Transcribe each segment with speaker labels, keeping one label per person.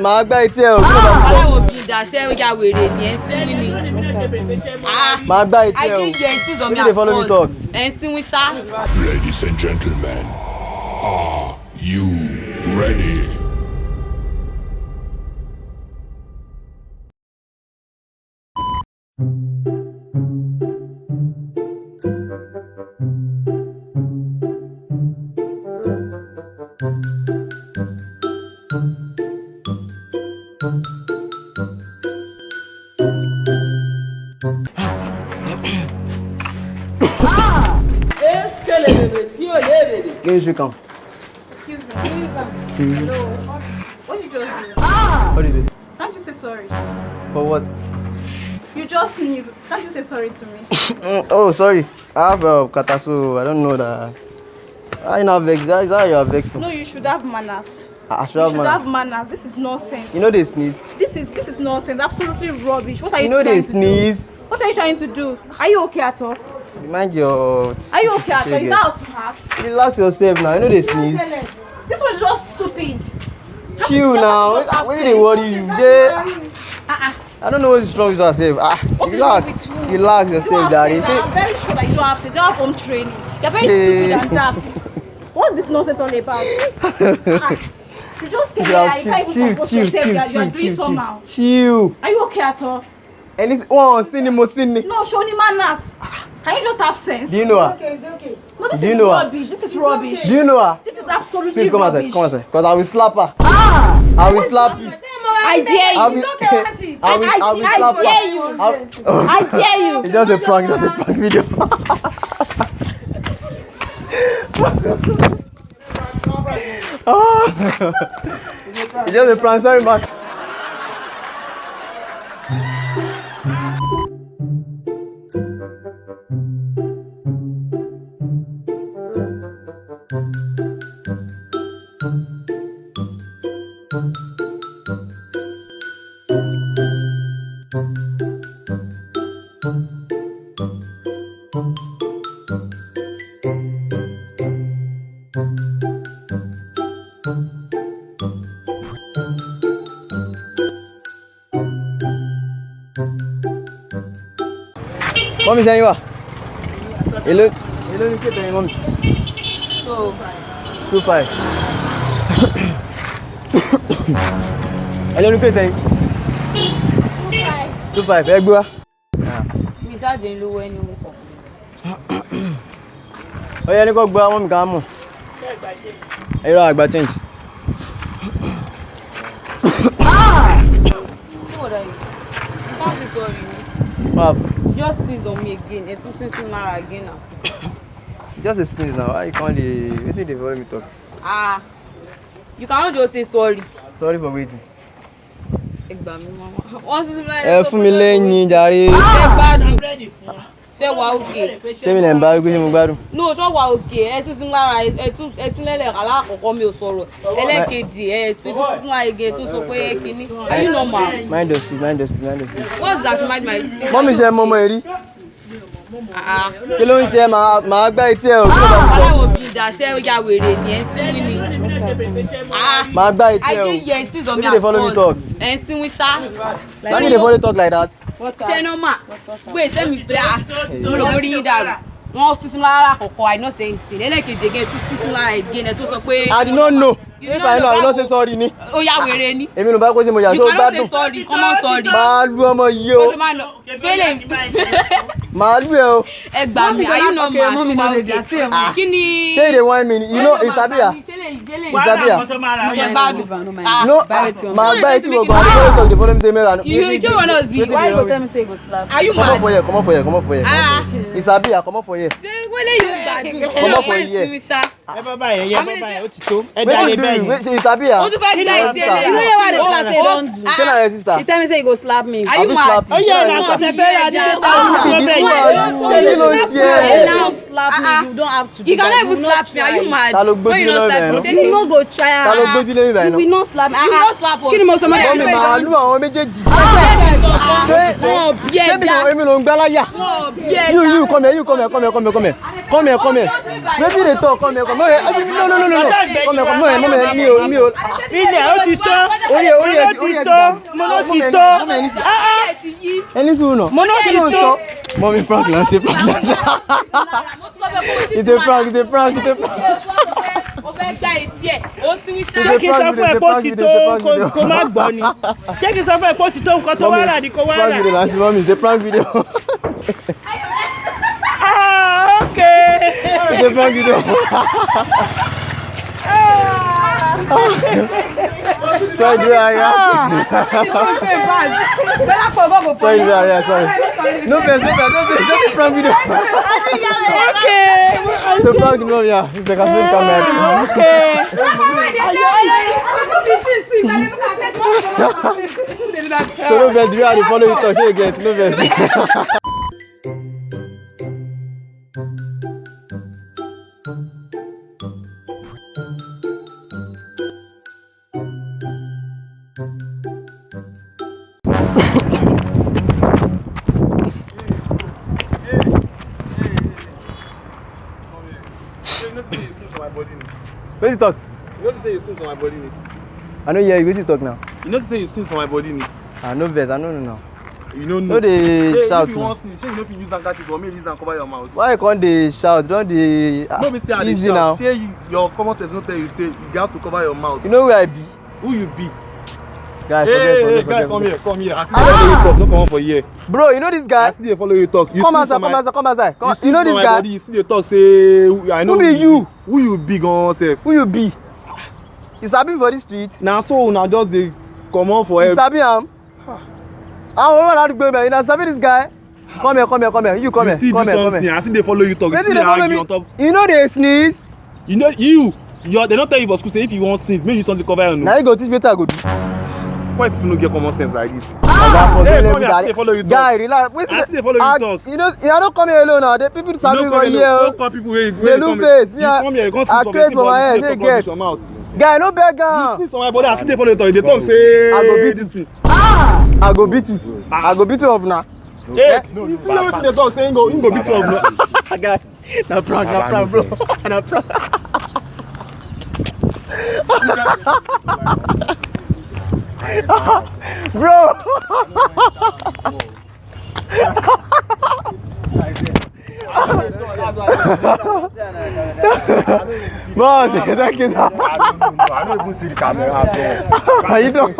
Speaker 1: máa gbá etí ẹ o.
Speaker 2: Aláwọ̀ bí ìdáṣẹ́ ó ya wèrè ni ẹ̀ ń sínú ni.
Speaker 1: Máa gbá etí ẹ o.
Speaker 2: I think you insist on me
Speaker 1: at first.
Speaker 2: Ẹ̀ ń sínú ṣá.
Speaker 3: Ladies and gentlemen, are you ready?
Speaker 1: Can you come?
Speaker 4: Excuse me. Hello. What did you just do?
Speaker 1: What is it?
Speaker 4: Can't you say sorry?
Speaker 1: For what?
Speaker 4: You just sneezed. Can't you say sorry to me?
Speaker 1: Oh, sorry. I have kata, so I don't know that. I not vex. Is that you are vexing?
Speaker 4: No, you should have manners.
Speaker 1: I should
Speaker 4: You should have manners. This is nonsense.
Speaker 1: You know they sneeze.
Speaker 4: This is nonsense. Absolutely rubbish. What are you
Speaker 1: know
Speaker 4: trying
Speaker 1: they
Speaker 4: to
Speaker 1: sneeze.
Speaker 4: do? What are you trying to do? Are you okay at all?
Speaker 1: Mind your.
Speaker 4: Are you okay at all? Is that how to act?
Speaker 1: Relax yourself now. You know they sneeze.
Speaker 4: This was just stupid.
Speaker 1: Chill now. Why they worry you? I don't know what's wrong with yourself. Relax. Relax yourself, Daddy.
Speaker 4: I'm very sure that you don't have sex. You don't have home training. You're very stupid and daft. What's this nonsense all about? You just came here. You can't even compose yourself. You're doing somehow.
Speaker 1: Chill.
Speaker 4: Are you okay at all?
Speaker 1: And this one, Sini.
Speaker 4: No, show me manners. Can you just have sense?
Speaker 1: Do you know her?
Speaker 4: It's okay. No, this is rubbish. This is rubbish.
Speaker 1: Do you know her?
Speaker 4: This is absolutely
Speaker 1: Please come
Speaker 4: rubbish.
Speaker 1: outside, because I will slap her. I will slap you.
Speaker 4: I dare you.
Speaker 1: It's okay, I will slap her.
Speaker 4: dare you. I dare you.
Speaker 1: It's just a prank video. It's just a prank, sorry, man. Mommy, say you are. Hello, you get me, mommy. 2.5. Hello, you get me. 2.5. Egg boy.
Speaker 2: Mi jáde ń lówó ẹni orúkọ.
Speaker 1: Ó yẹ ní kó gbọ́ àwọn mi kan mú. Irọ́ àgbà change.
Speaker 2: What are you? You can't be sorry.
Speaker 1: What?
Speaker 2: Just sneeze on me again. It's too soon again now.
Speaker 1: Just a sneeze now. Why you can't wetin dey follow me talk?
Speaker 2: You cannot just say sorry.
Speaker 1: Sorry for waiting.
Speaker 2: Ẹ gbà mí mama. Wọ́n sì máa
Speaker 1: Ẹ fún mi lẹ́yìn jàre.
Speaker 2: Ṣé gbádùn? Ṣé wà òkè?
Speaker 1: Ṣé mi lè ń bá wípé ṣé mo gbádùn?
Speaker 2: No, ṣé wà òkè? Ẹ sísìn lára ẹ sí lẹ́lẹ̀ alákọ̀ọ́kọ́ mi ò sọ̀rọ̀. Ẹlẹ́kejì ẹ tún sísìn lára igi tún sọ pé kíní. Are you normal?
Speaker 1: Mind your speed.
Speaker 2: What's that? Mind my speech.
Speaker 1: Mọ́mí ṣe mọ́mọ́ èrí. Kí ló ń ṣe màá gbá etí ẹ o?
Speaker 2: Aláwọ̀ bí ìdáṣẹ́ ó ya wèrè ni ẹ̀ ń sínú ni.
Speaker 1: Màá gbá etí ẹ o.
Speaker 2: I think you insist on me
Speaker 1: Why you dey follow me talk?
Speaker 2: Ẹ̀ ń sínú ṣá.
Speaker 1: Why you dey follow talk like that?
Speaker 2: Ṣé normal? Wait, tell me pé mo rò borí yín dàrú. Wọ́n sísun lára àkọ́kọ́ I know say anything. Ẹlẹ́kejì again tún sísun lára again ẹ̀ tún sọ pé.
Speaker 1: I did not know. If I know, I will not say sorry ni.
Speaker 2: Ó ya wèrè ni.
Speaker 1: Èmi ló bá kó ṣe mo yà
Speaker 2: You
Speaker 1: tó
Speaker 2: cannot say
Speaker 1: gbádùn.
Speaker 2: sorry, come on sorry.
Speaker 1: Màá lu ọmọ yìí o.
Speaker 2: Ó ṣe máa lọ. Ṣé lè
Speaker 1: Màá lu ẹ o.
Speaker 2: ẹ gbà mí? Are you normal? Ṣé wà òkè? Kí ni?
Speaker 1: Ṣé ìdè wine mi ni? You know Isabia. Isabia.
Speaker 2: Ṣé gbádùn?
Speaker 1: No, màá gbá etí wo gan. I dey follow talk dey follow me say make I no.
Speaker 2: You don't wanna be.
Speaker 4: Why you go tell me say you go slap?
Speaker 2: Are you
Speaker 1: Come
Speaker 2: mad?
Speaker 1: on for here. Isabia, come on for here.
Speaker 2: Ṣé wọlé yóò gbádùn?
Speaker 1: Come on for here.
Speaker 5: Ẹ bá báyìí, ó ti tó. Ẹ
Speaker 1: Wait,
Speaker 5: dálé
Speaker 1: you do
Speaker 5: bẹ́ẹ̀
Speaker 1: it.
Speaker 5: ni.
Speaker 1: Wait, she Isabia.
Speaker 2: Ó tún fẹ́ gbá etí
Speaker 1: sister.
Speaker 2: ẹlẹ́yìn.
Speaker 4: You know what the plan say don't do.
Speaker 1: Ṣé na your sister?
Speaker 4: You tell me say you go slap me.
Speaker 2: Are you
Speaker 1: I will
Speaker 2: mad?
Speaker 1: slap you.
Speaker 5: Ó yẹ ọ̀nà àkọsẹ̀ fẹ́ ra ní tẹ́tà ọ̀hún
Speaker 1: Kí
Speaker 5: bẹ́ẹ̀
Speaker 1: ló ń ṣe
Speaker 4: And
Speaker 1: ẹ́?
Speaker 4: now slap slap me, you don't have to.
Speaker 2: You cannot even slap me. Are you mad?
Speaker 1: Ta ló gbójú lọ́wọ́ ẹ̀?
Speaker 4: You no go try.
Speaker 1: Ta ló gbójú lẹ́yìn báyìí
Speaker 4: You will not slap me.
Speaker 2: You will not slap us.
Speaker 4: Kí ni mo sọ mọ́
Speaker 1: Mọ́mí máa lù àwọn méjèèjì.
Speaker 2: Wọ́n bí ẹ dá.
Speaker 1: Èmi ló ń gbá láyà.
Speaker 2: Wọ́n bí ẹ dá.
Speaker 1: You come here. Maybe they talk, come here. No. Come here. Mi ò.
Speaker 5: Ilé ó ti tó.
Speaker 1: Orí
Speaker 5: Mo ló ti tó.
Speaker 1: Ẹni sùn náà.
Speaker 5: Mo ló ti tó.
Speaker 1: Mọ́mí prank náà ṣe. It's a prank.
Speaker 2: Ó fẹ́ gba etí ẹ̀, ó sì wí ṣá.
Speaker 5: Ṣé kí n sọ fún ẹ pé ó ti tó kó má gbọ́ ni? Ṣé kí n sọ fún ẹ pé ó ti tó nǹkan tó wá rà ní kó wá rà?
Speaker 1: Prank video náà ṣe mọ́mí, it's a prank video.
Speaker 5: Okay.
Speaker 1: It's a prank video. Sorry, No, prank video.
Speaker 5: Okay.
Speaker 1: So prank video, yeah. It's like a film camera.
Speaker 5: Okay.
Speaker 1: So no best, you are follow it, so you get no best. Where's the talk?
Speaker 6: You know to say you stings for my body ni.
Speaker 1: I know you to talk now.
Speaker 6: You know to say you stings for my body ni.
Speaker 1: I know best, I know now.
Speaker 6: You don't know.
Speaker 1: No they shout.
Speaker 6: If you want sneeze, you know if you use handkerchief or maybe use and cover your mouth.
Speaker 1: Why can't they shout? Don't they
Speaker 6: No be say I dey
Speaker 1: easy
Speaker 6: shout.
Speaker 1: now.
Speaker 6: Say your common sense no tell you say you have to cover your mouth.
Speaker 1: You know where I be?
Speaker 6: Who you be?
Speaker 1: Guy,
Speaker 6: Hey, guy,
Speaker 1: forget.
Speaker 6: come here. I see they follow you talk. No come on for here.
Speaker 1: Bro, you know this
Speaker 6: I
Speaker 1: guy?
Speaker 6: see they follow you talk. You
Speaker 1: Come
Speaker 6: sneeze
Speaker 1: outside,
Speaker 6: for my-
Speaker 1: come outside.
Speaker 6: You
Speaker 1: You know
Speaker 6: sneeze for
Speaker 1: this
Speaker 6: my
Speaker 1: guy?
Speaker 6: body. You see they talk say I know
Speaker 1: Who be you?
Speaker 6: Who you be gone sef?
Speaker 1: Who you be? You sabi for the street?
Speaker 6: Na so una just dey comot for
Speaker 1: You
Speaker 6: help.
Speaker 1: sabi am? I want to go man. You know sabi this guy? Come here. You come
Speaker 6: You
Speaker 1: here.
Speaker 6: still
Speaker 1: Come
Speaker 6: do
Speaker 1: here.
Speaker 6: something. I see they follow you talk. You
Speaker 1: Wetin
Speaker 6: see
Speaker 1: dey
Speaker 6: they
Speaker 1: follow
Speaker 6: argue
Speaker 1: me?
Speaker 6: on top.
Speaker 1: You know they sneeze?
Speaker 6: You know they don't tell you for school say if you want sneeze make you use something cover your nose.
Speaker 1: Now you go teach better go do.
Speaker 6: Why people no get common sense like this?
Speaker 1: Hey,
Speaker 6: come here, I see they follow you talk.
Speaker 1: Guy, relax. Wait,
Speaker 6: I see they follow you talk.
Speaker 1: You know, I don't come here alone now. The people sabi for here.
Speaker 6: Don't call people wey
Speaker 1: They look face. Me,
Speaker 6: you come here, you come
Speaker 1: I
Speaker 6: sit for
Speaker 1: create
Speaker 6: person
Speaker 1: for my
Speaker 6: body,
Speaker 1: head.
Speaker 6: you
Speaker 1: You
Speaker 6: talk rubbish
Speaker 1: get.
Speaker 6: your mouth.
Speaker 1: Guy, no beg
Speaker 6: You
Speaker 1: am.
Speaker 6: sneeze for my body, I see they follow you talk. They talk say
Speaker 1: I go beat
Speaker 6: this
Speaker 1: you.
Speaker 6: thing.
Speaker 1: I go beat you. I go beat you off now.
Speaker 6: Yes, you see wetin they talk say him go beat you up now.
Speaker 1: Guy, na prank, bro. Na prank. Bro. Boss, thank you.
Speaker 7: I don't even see the camera.
Speaker 1: How you doing?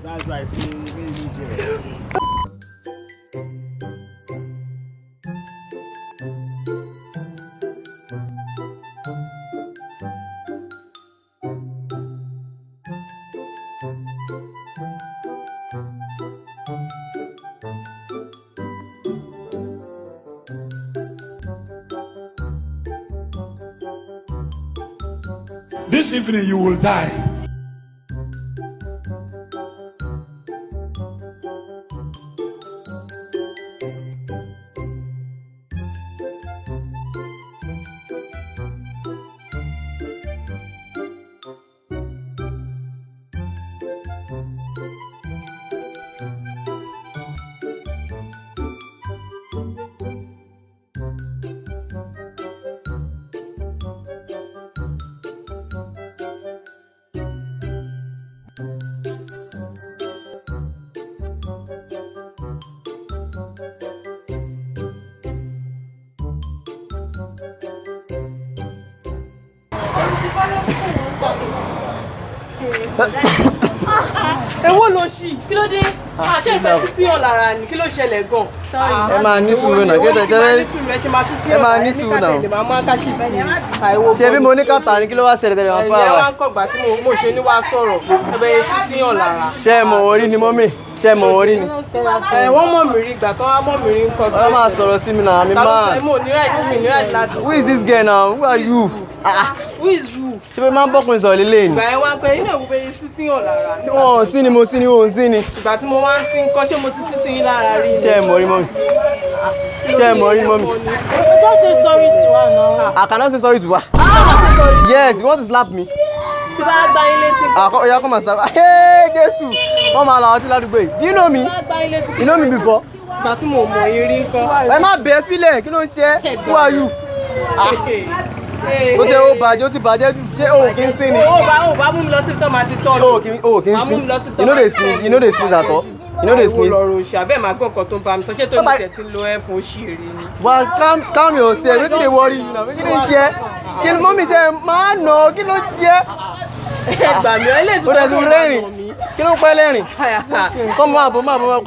Speaker 7: That's why I see
Speaker 3: This evening you will die.
Speaker 5: Èwo ló ṣì? Kí ló dé? Ṣé ìfẹ́ sísí hàn lára ni? Kí ló ṣẹlẹ̀ gan?
Speaker 1: Ẹ máa ní sùúrù náà. Ẹ máa ní sùúrù náà. Ṣé bí mo ní kàtà ni kí ló wá ṣẹlẹ̀ tẹ́lẹ̀ wọn fún
Speaker 5: Ẹ̀yẹ́
Speaker 1: àwa?
Speaker 5: wá ń kọ̀gbà tí mo ṣe ní wá sọ̀rọ̀. Ẹ̀bẹ̀ sísí hàn lára.
Speaker 1: Ṣé ẹ mọ̀ orí ni mọ́mì? Ṣé ẹ mọ̀ orí ni?
Speaker 5: Wọ́n mọ̀ mí rí ìgbà tán wá mọ̀ mí rí nǹkan.
Speaker 1: Ọlọ́ máa sọ̀rọ̀ sí mi náà, àmì
Speaker 5: Ta ló sọ
Speaker 1: máa.
Speaker 5: mo ní right láti.
Speaker 1: Who is this girl now? Who are you?
Speaker 5: Who is you?
Speaker 1: Ṣé pé máa ń bọ́kùnrin sọ̀rọ̀ lélẹ̀ ni?
Speaker 5: Ìgbà ẹ wá pé iná ìwúbe sísìn ọ̀ lára.
Speaker 1: Wọ́n sí ni mo sí ni wọ́n sí ni.
Speaker 5: Ìgbà tí mo wá ń sin kọ́ ṣé mo ti sísìn yín lára rí ni?
Speaker 1: Ṣé ẹ mọ̀ rí mọ́mì? Ṣé ẹ mọ̀ rí mọ́mì?
Speaker 4: Don't say sorry to her now.
Speaker 1: I cannot say sorry to her. Yes, you want to slap me?
Speaker 5: Tí bá gbá yín létí.
Speaker 1: Oya come and slap. Hey, Jésù! Wọ́n máa la ọtí ládùúgbò yìí. Do you know me?
Speaker 5: Bá gbá yín létí.
Speaker 1: You know me before?
Speaker 5: Ìgbà tí mo mọ̀ yín rí ńkọ́.
Speaker 1: Ẹ má bẹ̀ẹ́ sílẹ̀, kí ló ń ṣe? Who are you? Ó jẹ́ ó bàjẹ́, ó ti bàjẹ́ jù. Ṣé o kì í sín ni?
Speaker 5: Ó bá mú mi lọ sí tọ́ máa ti tọ́ mi.
Speaker 1: O kì í sín. You know they sneeze, you know they sneeze at all. You know they sneeze.
Speaker 5: Àwọn olóró òṣì abẹ́ máa gbọ́ nǹkan tó ń bá mi sọ. Ṣé tó ní tẹ̀ tí ń lo ẹ̀ fún òṣìírí ni?
Speaker 1: Well, calm yourself. Wetin dey worry you now? Wetin dey share? Kí ni mọ́mí ṣe máa nà ọ́? Kí ló jẹ́?
Speaker 5: Ẹgbà mi ẹ lè tún
Speaker 1: Ó dẹ̀ tún rẹ́rìn. Kí ló ń pẹ́ lẹ́rìn? Kọ́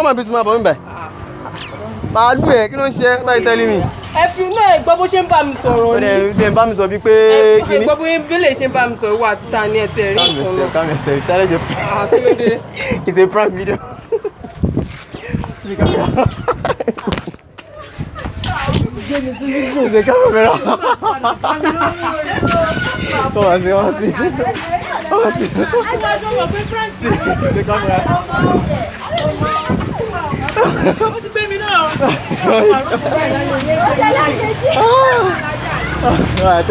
Speaker 1: máa bí tún máa bọ̀ mí bẹ̀. Màá lù ẹ́, kí ló ń ṣe? What are you telling me?
Speaker 5: Ẹ fi náà gbọ́ bó ṣe ń bá mi sọ̀rọ̀ ni.
Speaker 1: Ó dẹ̀ ń bá mi sọ bíi pé kí ni?
Speaker 5: Gbọ́ bó bílẹ̀ ṣe ń bá mi sọ̀rọ̀ wà títa ní ẹ̀ tí ẹ̀ rí nǹkan lọ.
Speaker 1: Calm yourself, challenge your
Speaker 5: Kí ló dé?
Speaker 1: It's a prank video. It's a camera. Come on, see. It's a camera.
Speaker 5: Ó ti gbé mi náà.
Speaker 1: Alright.